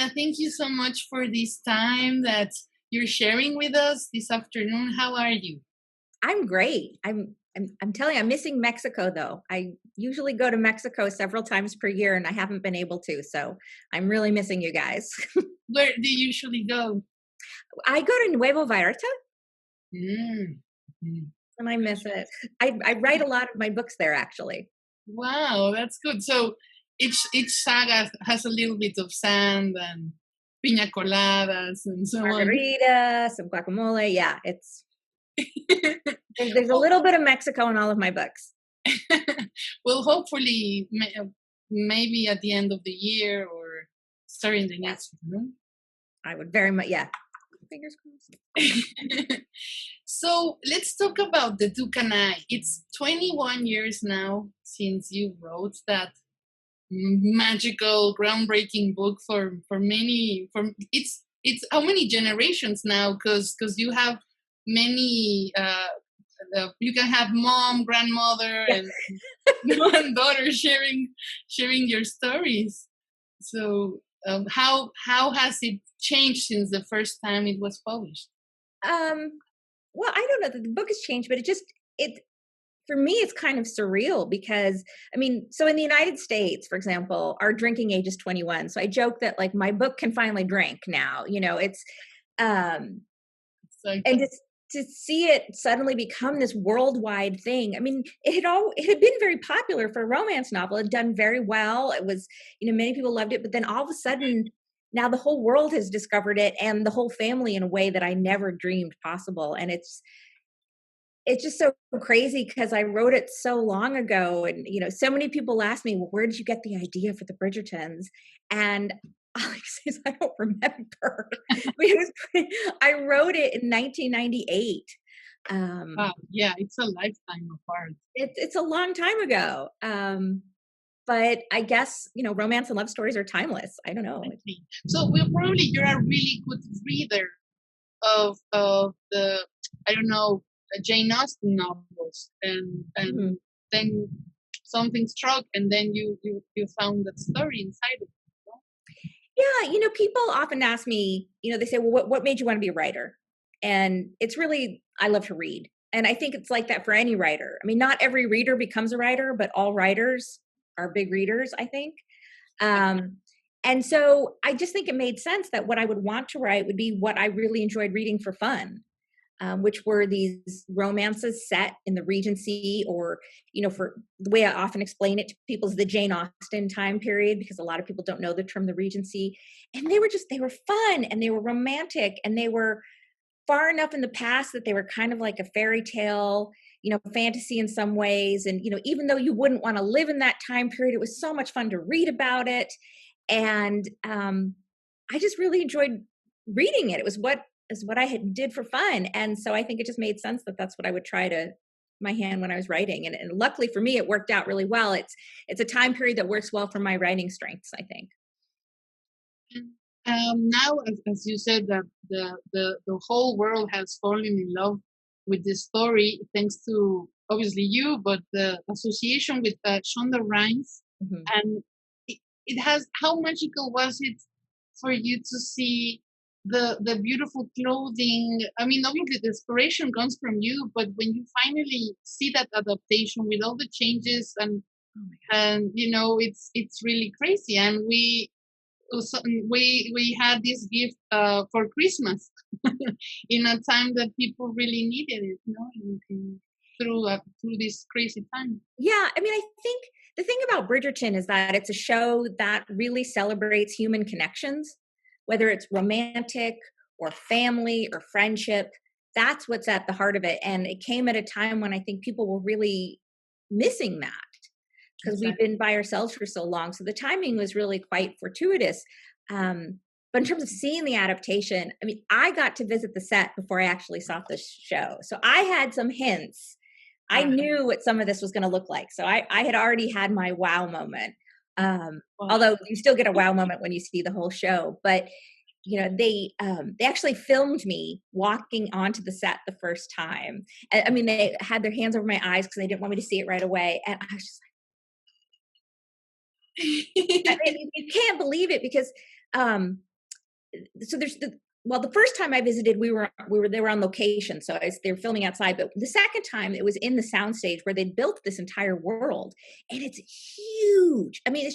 Maria, thank you so much for this time that you're sharing with us this afternoon. How are you? I'm great. I'm telling you, I'm missing Mexico though. I usually go to Mexico several times per year and I haven't been able to. So I'm really missing you guys. Where do you usually go? I go to Nuevo Vallarta Mm. Mm. and I miss it. I write a lot of my books there actually. Wow, that's good. So each saga has a little bit of sand and piña coladas and so on. Margarita, some guacamole. Yeah, there's a little bit of Mexico in all of my books. Well, hopefully, maybe at the end of the year or starting the next one. I would very much, yeah. Fingers crossed. So let's talk about the Dukanai. It's 21 years now since you wrote that magical, groundbreaking book for many. It's how many generations now? Because you have many. You can have mom, grandmother, and one daughter sharing your stories. So how has it changed since the first time it was published? Well, I don't know that the book has changed, but it for me it's kind of surreal because I mean, so in the United States, for example, our drinking age is 21. So I joke that like my book can finally drink now. It's So and to see it suddenly become this worldwide thing. I mean, it had been very popular for a romance novel. It had done very well. It was, many people loved it, but then all of a sudden now the whole world has discovered it and the whole family in a way that I never dreamed possible. And it's just so crazy because I wrote it so long ago. And, so many people ask me, well, where did you get the idea for the Bridgertons? And Alex says, I don't remember. I wrote it in 1998. Wow, yeah, it's a lifetime apart. It's a long time ago. But I guess, romance and love stories are timeless. I don't know. So you're a really good reader of the, I don't know, Jane Austen novels, and Mm-hmm. then something struck, and then you found that story inside of it. Yeah, people often ask me, they say, well, what made you want to be a writer? And it's really, I love to read. And I think it's like that for any writer. I mean, not every reader becomes a writer, but all writers are big readers, I think. And so I just think it made sense that what I would want to write would be what I really enjoyed reading for fun. Which were these romances set in the Regency, or, for the way I often explain it to people is the Jane Austen time period, because a lot of people don't know the term the Regency. And they were fun and they were romantic and they were far enough in the past that they were kind of like a fairy tale, fantasy in some ways. And, even though you wouldn't want to live in that time period, it was so much fun to read about it. And I just really enjoyed reading it. It was what I did for fun. And so I think it just made sense that that's what I would try to my hand when I was writing. And luckily for me, it worked out really well. It's a time period that works well for my writing strengths, I think. Now, as you said, that the whole world has fallen in love with this story, thanks to obviously you, but the association with Shonda Rhimes. Mm-hmm. And it has, how magical was it for you to see the beautiful clothing? I mean, obviously the inspiration comes from you, but when you finally see that adaptation with all the changes and it's really crazy. And we had this gift for Christmas in a time that people really needed it, through this crazy time. Yeah, I mean, I think the thing about Bridgerton is that it's a show that really celebrates human connections, whether it's romantic or family or friendship. That's what's at the heart of it. And it came at a time when I think people were really missing that because we've been by ourselves for so long. So the timing was really quite fortuitous. But in terms of seeing the adaptation, I mean, I got to visit the set before I actually saw the show. So I had some hints. I knew what some of this was going to look like. So I had already had my wow moment. Although you still get a wow moment when you see the whole show. But, they actually filmed me walking onto the set the first time. I mean, they had their hands over my eyes because they didn't want me to see it right away. And I was just like, I mean, you can't believe it because so the first time I visited, they were on location, so they were filming outside. But the second time, it was in the soundstage where they built this entire world, and it's huge. I mean, it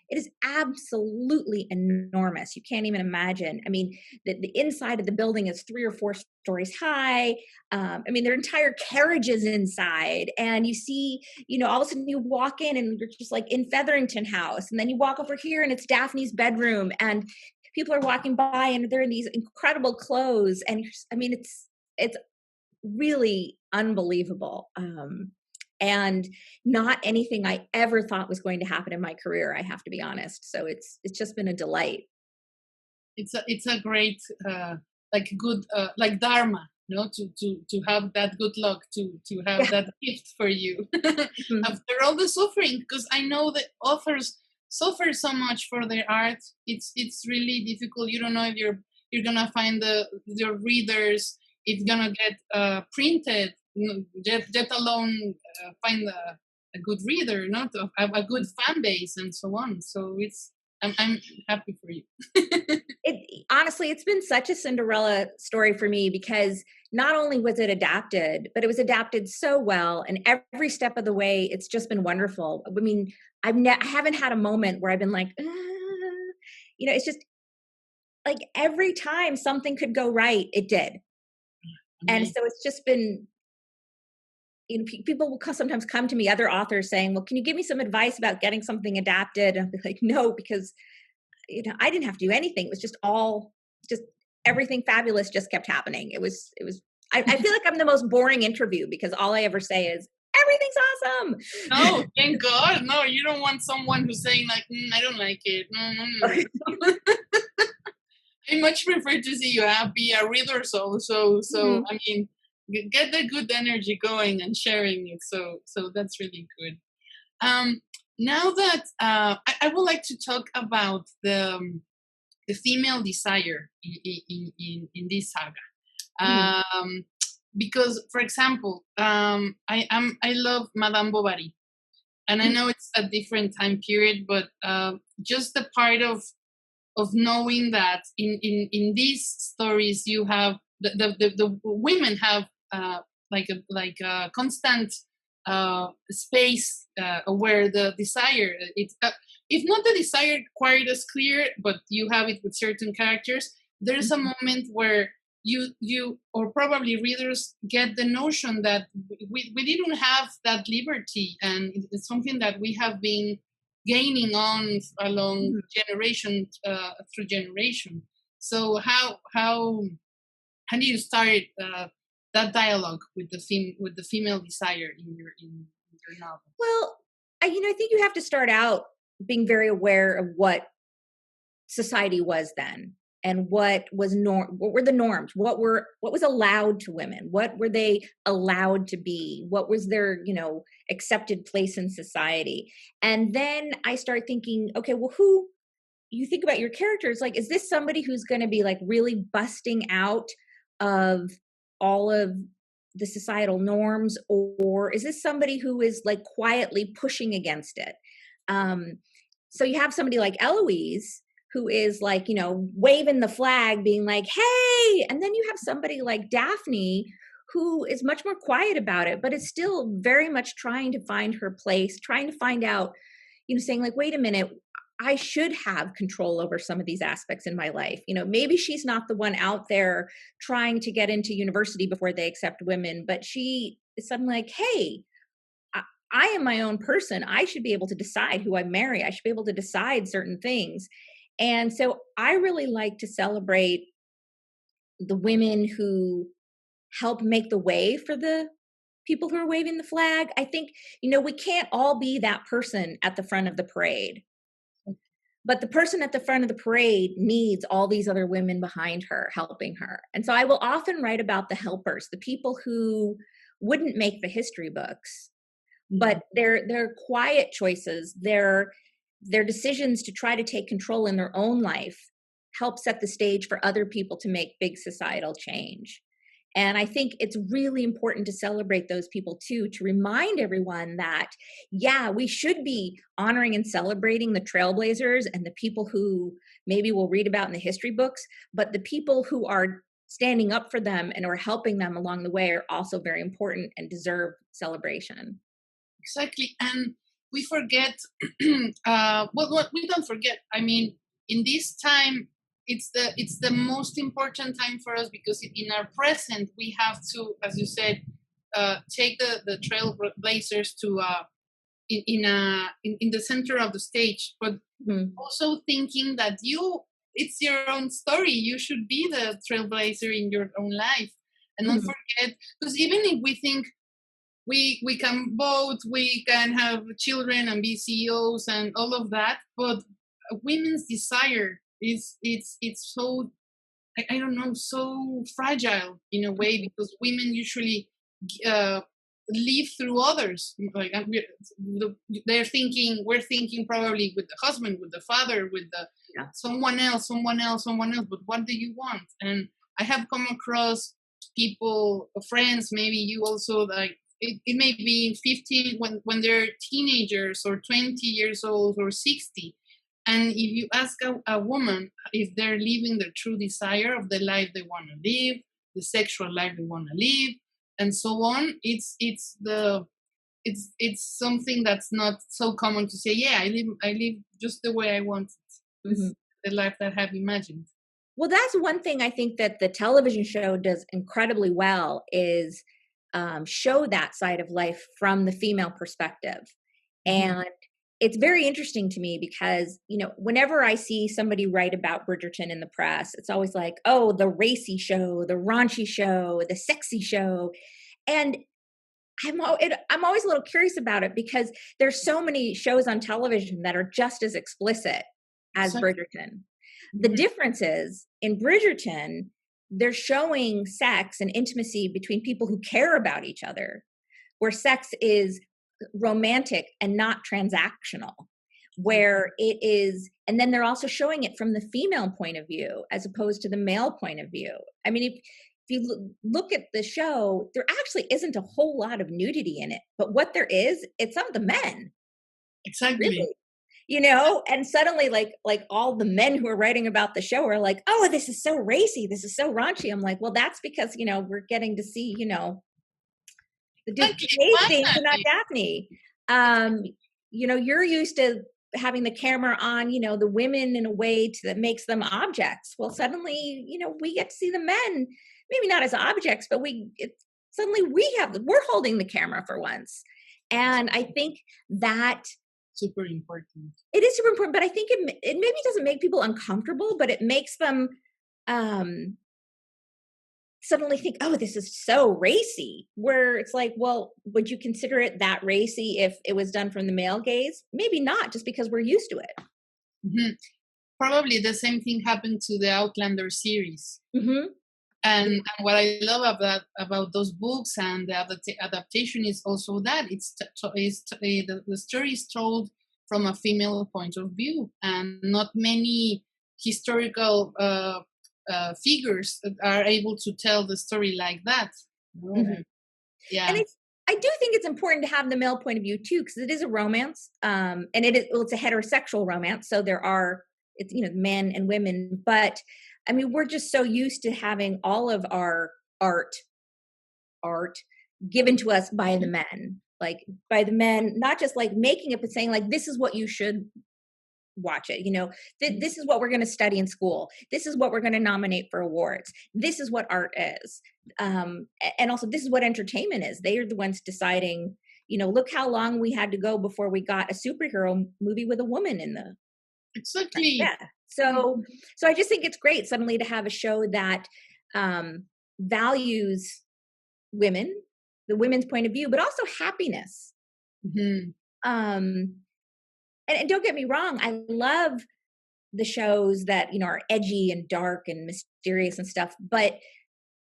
is absolutely enormous. You can't even imagine. I mean, the inside of the building is 3 or 4 stories high. I mean, there are entire carriages inside, and you see, all of a sudden you walk in and you're just like in Featherington House, and then you walk over here and it's Daphne's bedroom, and people are walking by and they're in these incredible clothes. And I mean, it's really unbelievable. And not anything I ever thought was going to happen in my career, I have to be honest. So it's just been a delight. It's a great, like good, like dharma, to have that good luck, to have that gift for you after all the suffering, because I know that authors suffer so much for their art. It's really difficult. You don't know if you're gonna find your readers, if it's gonna get printed, let alone find a good reader, not to have a good fan base and so on. So I'm happy for you. Honestly, it's been such a Cinderella story for me, because not only was it adapted, but it was adapted so well, and every step of the way, it's just been wonderful. I mean, I haven't had a moment where I've been like, it's just like every time something could go right, it did. And so it's just been, people will sometimes come to me, other authors, saying, well, can you give me some advice about getting something adapted? And I'll be like, no, because I didn't have to do anything. It was just everything fabulous just kept happening. I feel like I'm the most boring interview, because all I ever say is, everything's awesome. Oh, thank God. No, you don't want someone who's saying like, I don't like it. No. I much prefer to see you happy, a reader soul. So I mean, get the good energy going and sharing it. So that's really good. Now that I would like to talk about the female desire in this saga, because, for example, I love Madame Bovary, and I know it's a different time period, but just the part of knowing that in these stories you have the women have like a constant space where the desire, it's if not the desire quite as clear, but you have it with certain characters. There's a moment where you or probably readers get the notion that we didn't have that liberty, and it's something that we have been gaining on along generation through generation. So how do you start that dialogue with the female desire in your novel? Well, I think you have to start out being very aware of what society was then, and what were the norms, what was allowed to women, what were they allowed to be, what was their accepted place in society. And then I start thinking, okay, well, who you think about your characters, like, is this somebody who's going to be like really busting out of all of the societal norms, or is this somebody who is like quietly pushing against it? So you have somebody like Eloise, who is like, waving the flag, being like, hey, and then you have somebody like Daphne, who is much more quiet about it, but is still very much trying to find her place, trying to find out, saying like, wait a minute, I should have control over some of these aspects in my life. Maybe she's not the one out there trying to get into university before they accept women, but she is suddenly like, hey, I am my own person. I should be able to decide who I marry. I should be able to decide certain things. And so I really like to celebrate the women who help make the way for the people who are waving the flag. I think, we can't all be that person at the front of the parade. But the person at the front of the parade needs all these other women behind her, helping her. And so I will often write about the helpers, the people who wouldn't make the history books, but their quiet choices, their decisions to try to take control in their own life help set the stage for other people to make big societal change. And I think it's really important to celebrate those people too, to remind everyone that, yeah, we should be honoring and celebrating the trailblazers and the people who maybe we'll read about in the history books, but the people who are standing up for them and are helping them along the way are also very important and deserve celebration. Exactly. And we forget, well, we don't forget. I mean, in this time, it's the most important time for us because in our present, we have to, as you said, take the trailblazers to in the center of the stage, but also thinking that it's your own story. You should be the trailblazer in your own life, and don't forget, because even if we think we can vote, we can have children and be CEOs and all of that, but women's desire is it's so I don't know, so fragile in a way, because women usually uh, live through others. Like we're thinking probably with the husband, with the father, with the someone else. But what do you want? And I have come across people, friends, maybe you also, like it may be 15 when they're teenagers or 20 years old or 60. And if you ask a woman if they're living their true desire of the life they want to live, the sexual life they want to live, and so on, it's something that's not so common to say. Yeah, I live just the way I want it. This is the life that I have imagined. Well, that's one thing I think that the television show does incredibly well is show that side of life from the female perspective. And it's very interesting to me because, whenever I see somebody write about Bridgerton in the press, it's always like, oh, the racy show, the raunchy show, the sexy show. And I'm always a little curious about it because there's so many shows on television that are just as explicit as Bridgerton. The difference is in Bridgerton, they're showing sex and intimacy between people who care about each other, where sex is romantic and not transactional, where it is, and then they're also showing it from the female point of view as opposed to the male point of view. I mean, if you look at the show, there actually isn't a whole lot of nudity in it, but what there is, it's of the men. Exactly. Really. And suddenly like all the men who are writing about the show are like, oh, this is so racy, this is so raunchy. I'm like, well, that's because we're getting to see the Disney things and not Daphne. You're used to having the camera on the women in a way that makes them objects. Well, suddenly we get to see the men, maybe not as objects, but suddenly we're holding the camera for once. And I think that super important. It is super important, but I think it maybe doesn't make people uncomfortable, but it makes them suddenly think, oh, this is so racy, where it's like, well, would you consider it that racy if it was done from the male gaze? Maybe not, just because we're used to it. Probably the same thing happened to the Outlander series. And what I love about those books and the adaptation is also that the story is told from a female point of view, and not many historical figures are able to tell the story like that. Yeah, and I do think it's important to have the male point of view too, because it is a romance, and it's a heterosexual romance, so it's men and women, but I mean, we're just so used to having all of our art given to us by the men, not just like making it, but saying like, this is what you should watch it. This is what we're going to study in school. This is what we're going to nominate for awards. This is what art is. And also this is what entertainment is. They are the ones deciding, look how long we had to go before we got a superhero movie with a woman in the. Exactly. Yeah. So I just think it's great suddenly to have a show that values women, the women's point of view, but also happiness. And don't get me wrong, I love the shows that are edgy and dark and mysterious and stuff, but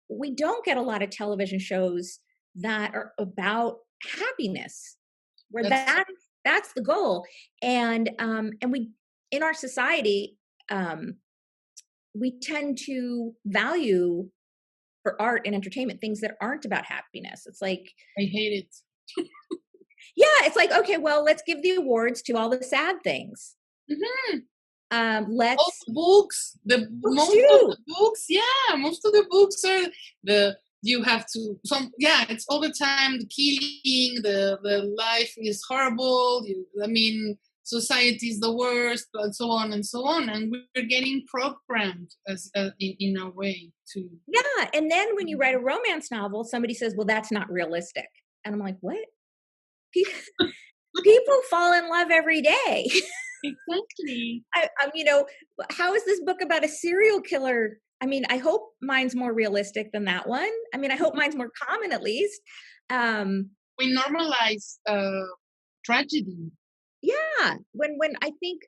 we don't get a lot of television shows that are about happiness, where that's the goal. And we, in our society, we tend to value for art and entertainment, things that aren't about happiness. It's like, I hate it. yeah, it's like, okay, well, let's give the awards to all the sad things. Mhm. All Let's the books, books most of too. the books, yeah, most of the books are you have to it's all the time the killing, the life is horrible. I mean, society is the worst, and so on and so on, and we're getting programmed as in a way to. Yeah, and then when you write a romance novel, somebody says, "Well, that's not realistic," and I'm like, "What?" People fall in love every day. Exactly. How is this book about a serial killer? I mean, I hope mine's more realistic than that one. I mean, I hope mine's more common at least. We normalize tragedy. Yeah, when I think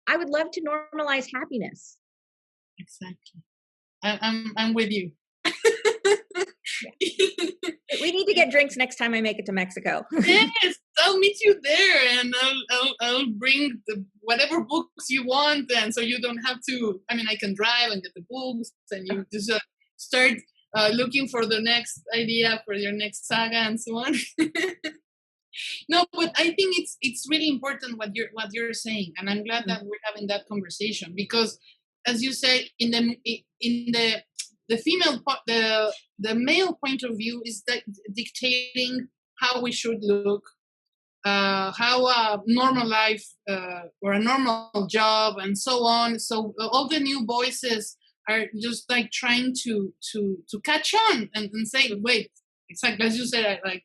I would love to normalize happiness. Exactly. I'm with you. We need to get drinks next time I make it to Mexico. Yes, I'll meet you there, and I'll bring whatever books you want, and so you don't have to. I mean, I can drive and get the books, and you just start looking for the next idea for your next saga and so on. No, but I think it's really important what you're saying, and I'm glad that we're having that conversation because, as you say, in the female the male point of view is that dictating how we should look, how a normal life or a normal job and so on. So all the new voices are just like trying to catch on and say, wait, exactly as you said, like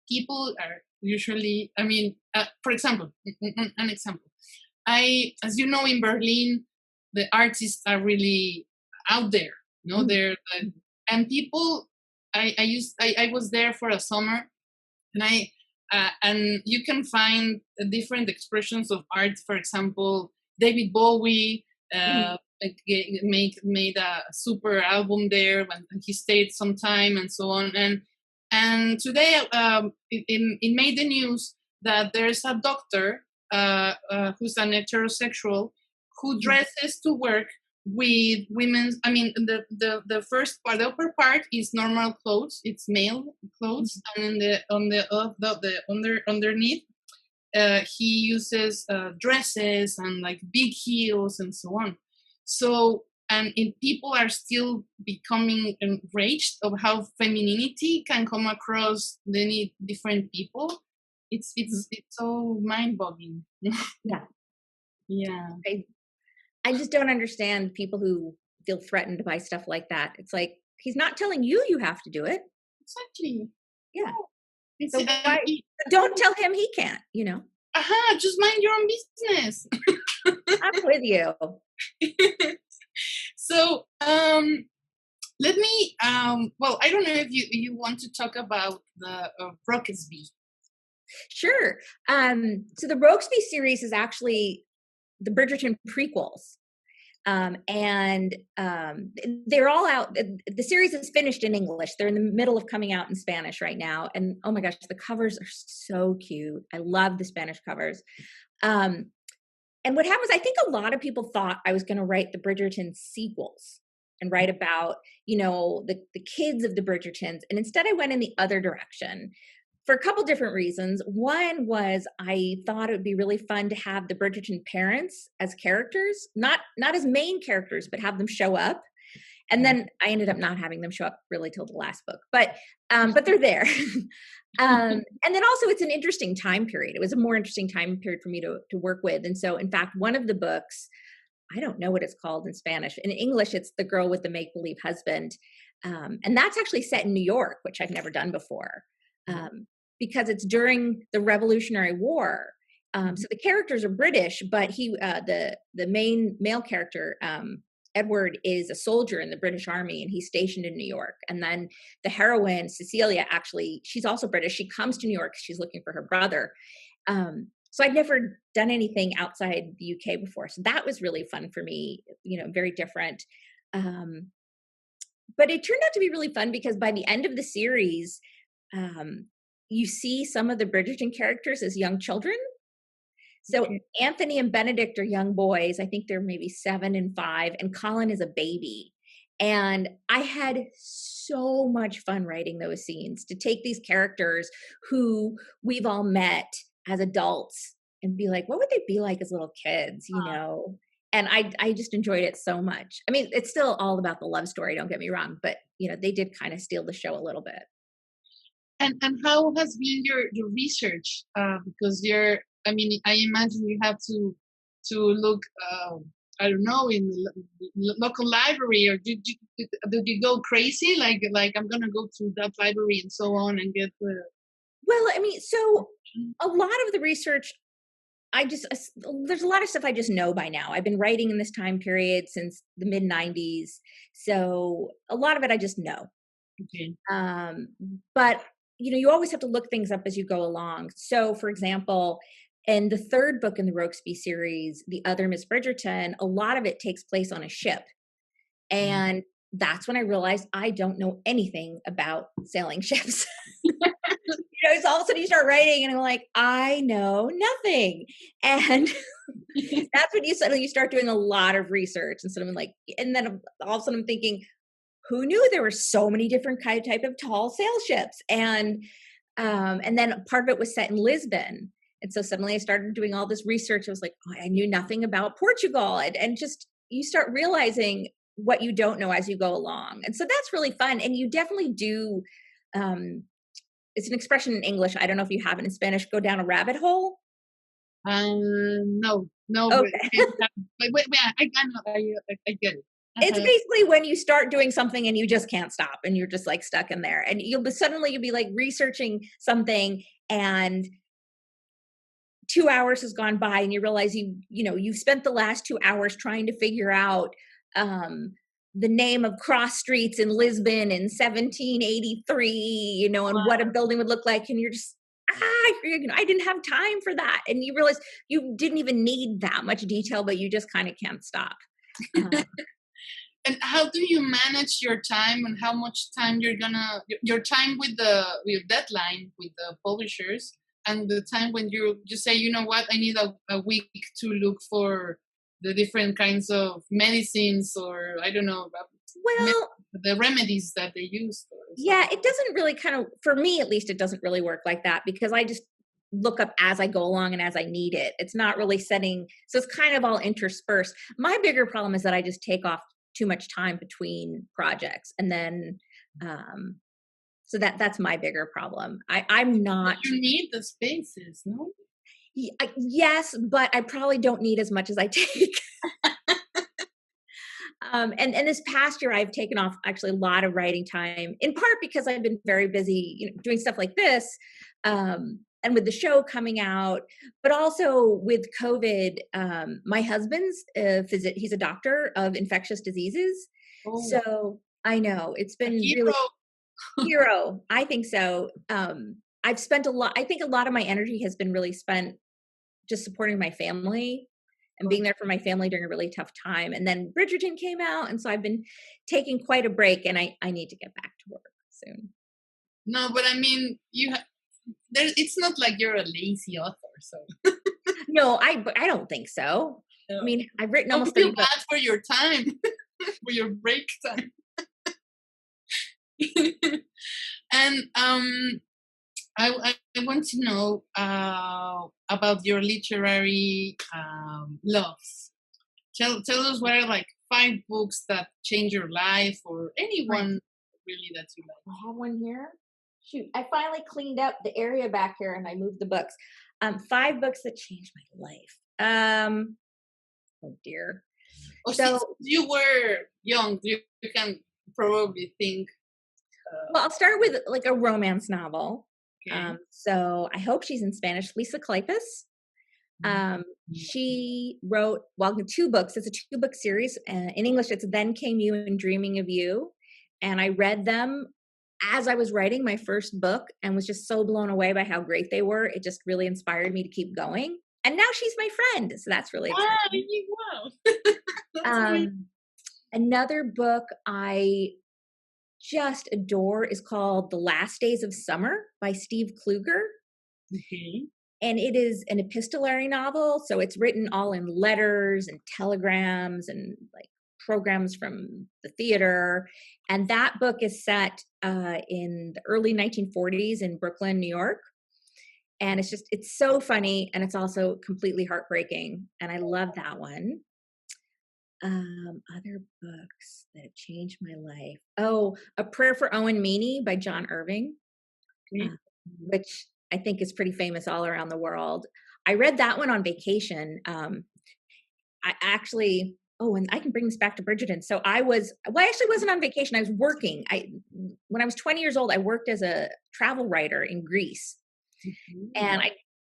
people are usually. I mean, for example, an example. As you know, in Berlin, the artists are really out there. You know, they're and people. I was there for a summer, and and you can find different expressions of art. For example, David Bowie made a super album there when he stayed some time and so on. And today it made the news that there's a doctor who's an heterosexual who dresses to work with women's. I mean, the first part, the upper part is normal clothes, it's male clothes, and underneath he uses dresses and like big heels and so on. So people are still becoming enraged of how femininity can come across many different people. It's so mind-boggling. Yeah. Yeah. I just don't understand people who feel threatened by stuff like that. It's like, he's not telling you have to do it. Exactly. Yeah. It's, So why, don't tell him he can't, just mind your own business. I'm with you. So let me well, I don't know if you want to talk about the Rockesby. Sure. So the Roxby series is actually the Bridgerton prequels. They're all out. The series is finished in English. They're in the middle of coming out in Spanish right now. And oh my gosh, the covers are so cute. I love the Spanish covers. And what happens, I think a lot of people thought I was going to write the Bridgerton sequels and write about, the kids of the Bridgertons. And instead I went in the other direction for a couple different reasons. One was I thought it would be really fun to have the Bridgerton parents as characters, not as main characters, but have them show up. And then I ended up not having them show up really till the last book, but they're there. And then also it's an interesting time period. It was a more interesting time period for me to work with. And so in fact, one of the books, I don't know what it's called in Spanish. In English, it's The Girl with the Make-Believe Husband. And that's actually set in New York, which I've never done before. Because it's during the Revolutionary War. So the characters are British, but the main male character, Edward, is a soldier in the British Army, and he's stationed in New York. And then the heroine, Cecilia, actually, she's also British. She comes to New York. She's looking for her brother. So I'd never done anything outside the UK before. So that was really fun for me, very different. But it turned out to be really fun because by the end of the series, you see some of the Bridgerton characters as young children. So Anthony and Benedict are young boys. I think they're maybe 7 and 5, and Colin is a baby. And I had so much fun writing those scenes, to take these characters who we've all met as adults and be like, what would they be like as little kids, you know? And I just enjoyed it so much. I mean, it's still all about the love story, don't get me wrong, but you know, they did kind of steal the show a little bit. And how has been your research? Because you're, I mean, I imagine you have to look, I don't know, in the local library, or did you go crazy? Like I'm gonna go to that library and so on and get the. Well, I mean, so a lot of the research, there's a lot of stuff I just know by now. I've been writing in this time period since the mid 90s. So a lot of it I just know. Okay. But you know, you always have to look things up as you go along. So for example, in the third book in the Rokesby series, The Other Miss Bridgerton, a lot of it takes place on a ship. And that's when I realized I don't know anything about sailing ships. You know, so all of a sudden you start writing and I'm like, I know nothing. And that's when you start doing a lot of research. And so I'm like, and then all of a sudden I'm thinking, who knew there were so many different type of tall sail ships? And then part of it was set in Lisbon. And so suddenly I started doing all this research. I was like, oh, I knew nothing about Portugal. And just, you start realizing what you don't know as you go along. And so that's really fun. And you definitely do, it's an expression in English, I don't know if you have it in Spanish, go down a rabbit hole. No. Okay. Wait, I get it. It's basically when you start doing something and you just can't stop and you're just like stuck in there, and you'll be like researching something and 2 hours has gone by and you realize you've spent the last 2 hours trying to figure out the name of cross streets in Lisbon in 1783, you know, and what a building would look like. And you're just, I didn't have time for that. And you realize you didn't even need that much detail, but you just kind of can't stop. And how do you manage your time, and how much time your time with your deadline with the publishers, and the time when you say, you know what, I need a week to look for the different kinds of medicines, or I don't know, Well, the remedies that they use. Yeah, it doesn't really for me at least, it doesn't really work like that, because I just look up as I go along and as I need it. It's not really setting, so it's kind of all interspersed. My bigger problem is that I just take off too much time between projects, and then so that's my bigger problem. I'm not. But you need the spaces, no? Yes, but I probably don't need as much as I take. And this past year, I've taken off actually a lot of writing time, in part because I've been very busy, you know, doing stuff like this, and with the show coming out, but also with COVID. My husband's he's a doctor of infectious diseases, so I know it's been really hero. I think so. I've spent a lot. I think a lot of my energy has been really spent just supporting my family and being there for my family during a really tough time. And then Bridgerton came out, and so I've been taking quite a break, and I need to get back to work soon. No, but I mean, it's not like you're a lazy author, so. No, I don't think so. No. I mean, I've written almost 30 books. Bad for your time, for your break time. And I want to know about your literary loves. Tell us what are like 5 books that change your life, or anyone really that you like. I have one here. Shoot, I finally cleaned up the area back here and I moved the books. 5 books that changed my life. Oh dear. So you were young, you can probably think. Well, I'll start with like a romance novel. Okay. So I hope she's in Spanish. Lisa Kleypas. She wrote 2 books. It's a 2-book series. In English, it's Then Came You and Dreaming of You. And I read them as I was writing my first book and was just so blown away by how great they were. It just really inspired me to keep going. And now she's my friend. So that's really exciting. Wow. Another book I just adore is called The Last Days of Summer by Steve Kluger. Okay. And it is an epistolary novel. So it's written all in letters and telegrams and like programs from the theater. And that book is set in the early 1940s in Brooklyn, New York. And it's so funny. And it's also completely heartbreaking. And I love that one. Other books that have changed my life. Oh, A Prayer for Owen Meany by John Irving, which I think is pretty famous all around the world. I read that one on vacation. I actually, and I can bring this back to Bridgerton. So I actually wasn't on vacation. I was working. When I was 20 years old, I worked as a travel writer in Greece. And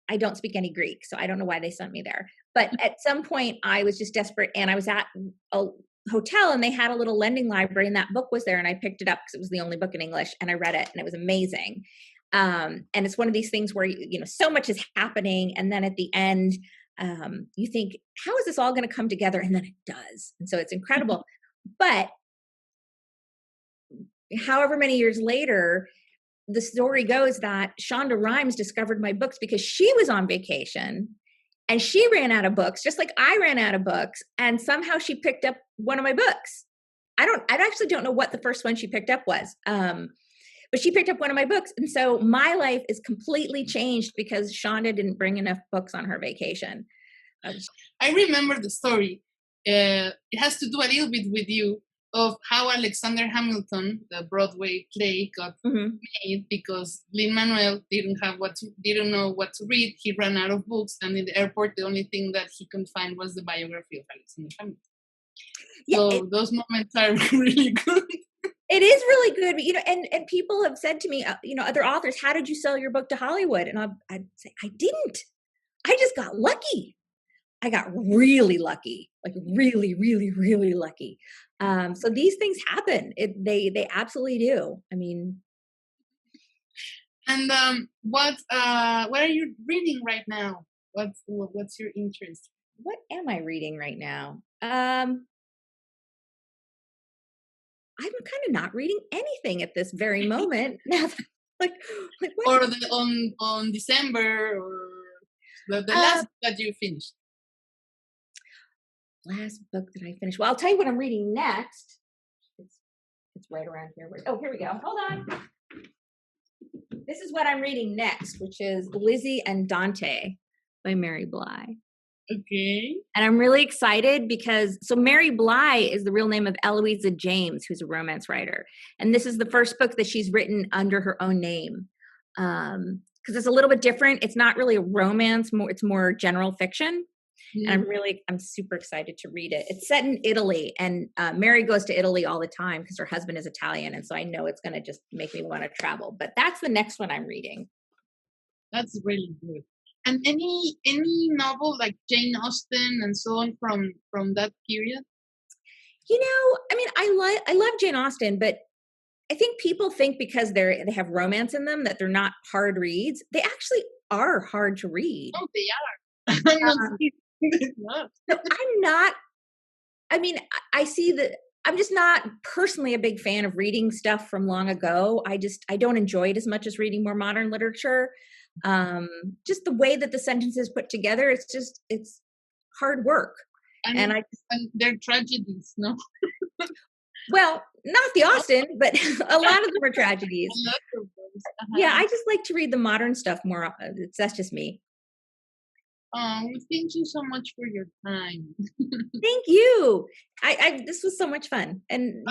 I don't speak any Greek, so I don't know why they sent me there. But at some point I was just desperate, and I was at a hotel and they had a little lending library, and that book was there, and I picked it up because it was the only book in English, and I read it, and it was amazing. And it's one of these things where, so much is happening. And then at the end, you think, how is this all going to come together? And then it does. And so it's incredible. But however many years later, the story goes that Shonda Rhimes discovered my books because she was on vacation and she ran out of books, just like I ran out of books. And somehow she picked up one of my books. I actually don't know what the first one she picked up was. But she picked up one of my books. And so my life is completely changed because Shonda didn't bring enough books on her vacation. I remember the story. It has to do a little bit with you, of how Alexander Hamilton, the Broadway play, got made because Lin-Manuel didn't know what to read. He ran out of books, and in the airport, the only thing that he could find was the biography of Alexander Hamilton. Yeah, so those moments are really good. It is really good, but, and people have said to me, other authors, how did you sell your book to Hollywood? And I'd say, I didn't. I just got lucky. I got really lucky, like really, really, really lucky. So these things happen. They absolutely do. I mean. And what are you reading right now? What's your interest? What am I reading right now? I'm kind of not reading anything at this very moment. like what? Or on December, or the last that you finished. Last book that I finished. Well, I'll tell you what I'm reading next. It's right around here. Here we go. Hold on. This is what I'm reading next, which is Lizzie and Dante by Mary Bly. Okay. And I'm really excited because, Mary Bly is the real name of Eloisa James, who's a romance writer. And this is the first book that she's written under her own name. Because it's a little bit different. It's not really a romance, it's more general fiction. And I'm super excited to read it. It's set in Italy, and Mary goes to Italy all the time because her husband is Italian. And so I know it's going to just make me want to travel, but that's the next one I'm reading. That's really good. And any novel like Jane Austen and so on from that period? I love Jane Austen, but I think people think because they have romance in them that they're not hard reads. They actually are hard to read. Oh, they are. So I'm not. I see that. I'm just not personally a big fan of reading stuff from long ago. I don't enjoy it as much as reading more modern literature. Just the way that the sentences put together, it's hard work. And they're tragedies, no? Well, not the Austen, but a lot of them are tragedies. Yeah, I just like to read the modern stuff more. That's just me. Thank you so much for your time. Thank you. This was so much fun. And,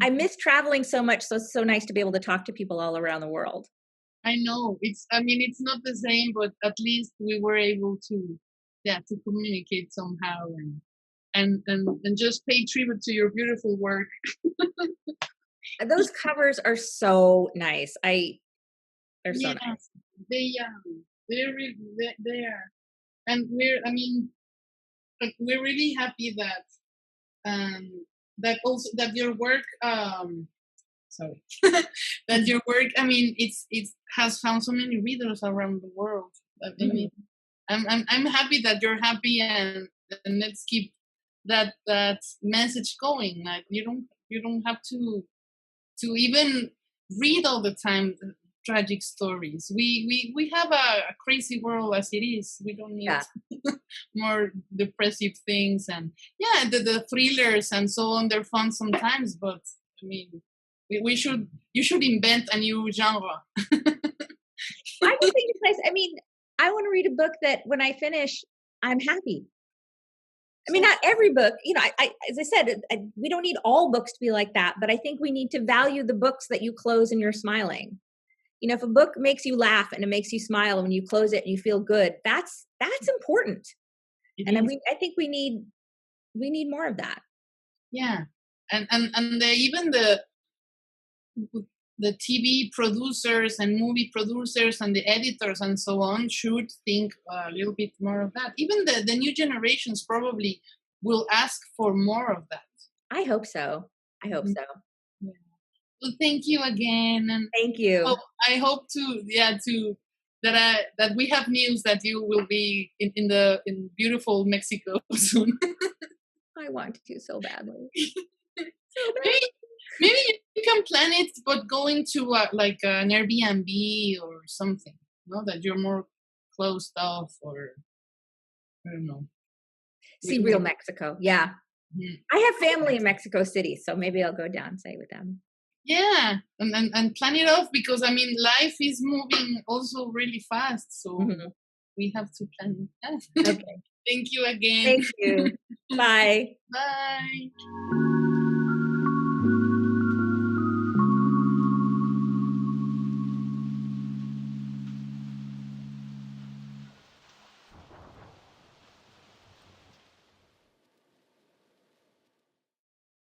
I miss traveling so much. So it's so nice to be able to talk to people all around the world. I know it's not the same, but at least we were able to communicate somehow and just pay tribute to your beautiful work. Those covers are so nice. They're so nice. They are. And we're really happy that your work that your work it has found so many readers around the world. I'm happy that you're happy, and let's keep that message going. Like you don't have to even read all the time tragic stories. We have a crazy world as it is. We don't need more depressive things, and yeah, the thrillers and so on, they're fun sometimes, but I mean, you should invent a new genre. I just think it's nice. I mean, I want to read a book that when I finish, I'm happy. I mean, not every book, as I said, we don't need all books to be like that, but I think we need to value the books that you close and you're smiling. If a book makes you laugh and it makes you smile when you close it and you feel good, that's important. And I think we need more of that. Yeah, and even the TV producers and movie producers and the editors and so on should think a little bit more of that. Even the new generations probably will ask for more of that. I hope so. Yeah. Well, thank you again, and thank you. I hope that we have news that you will be in beautiful Mexico soon. I want to so badly. Maybe you can plan it, but going to like an Airbnb or something. That you're more closed off, or I don't know. See real Mexico, yeah. Mm-hmm. I have family in Mexico City, so maybe I'll go down and stay with them. Yeah, and plan it off, because I mean, life is moving also really fast, so we have to plan it. Okay. Thank you again. Thank you. Bye. Bye.